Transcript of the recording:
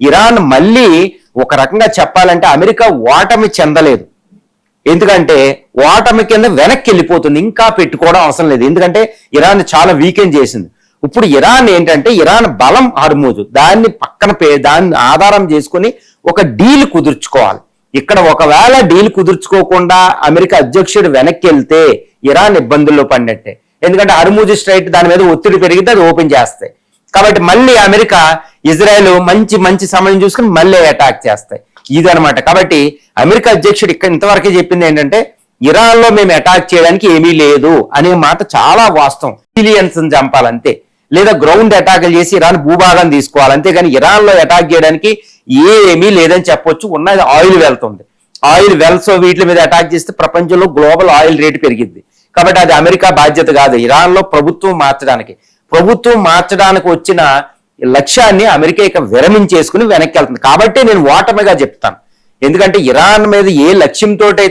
Iran మళ్ళీ ఒక రకంగా చెప్పాలంటే అమెరికా ఓటమి చెందలేదు. ఎందుకంటే ఓటమి కింద వెనక్కి వెళ్ళిపోతుంది, ఇంకా పెట్టుకోవడం అవసరం లేదు. ఎందుకంటే ఇరాన్ చాలా వీకెండ్ చేసింది. ఇప్పుడు ఇరాన్ ఏంటంటే ఇరాన్ బలం హర్మూజు, దాన్ని దాన్ని ఆధారం చేసుకుని ఒక డీల్ కుదుర్చుకోవాలి. ఇక్కడ ఒకవేళ డీల్ కుదుర్చుకోకుండా అమెరికా అధ్యక్షుడు వెనక్కి వెళ్తే ఇరాన్ ఇబ్బందుల్లో పడినట్టే. ఎందుకంటే హర్మూజ్ స్ట్రైట్ దాని మీద ఒత్తిడి పెరిగితే అది ఓపెన్ చేస్తాయి. కాబట్టి మళ్ళీ అమెరికా ఇజ్రాయెల్ మంచి సమయం చూసుకుని మళ్ళీ అటాక్ చేస్తాయి. ఇదనమాట. కాబట్టి అమెరికా అధ్యక్షుడు ఇక్కడ ఇంతవరకే చెప్పింది ఏంటంటే ఇరాన్ లో మేము అటాక్ చేయడానికి ఏమీ లేదు అనే మాట చాలా వాస్తవం. సివిలియన్స్ చంపాలంతే, లేదా గ్రౌండ్ అటాక్లు చేసి ఇరాన్ భూభాగం తీసుకోవాలి, అంతేగాని ఇరాన్ లో అటాక్ చేయడానికి ఏమీ లేదని చెప్పొచ్చు. ఉన్నది ఆయిల్ వెళ్తుంది, ఆయిల్ వెల్స్ వీటి మీద అటాక్ చేస్తే ప్రపంచంలో గ్లోబల్ ఆయిల్ రేటు పెరిగింది. కాబట్టి అది అమెరికా బాధ్యత కాదు. ఇరాన్ లో ప్రభుత్వం మార్చడానికి వచ్చిన లక్ష్యాన్ని అమెరికా ఇక విరమించేసుకుని వెనక్కి వెళ్తుంది. కాబట్టి నేను ఓటమిగా చెప్తాను. ఎందుకంటే ఇరాన్ మీద ఏ లక్ష్యంతో అయితే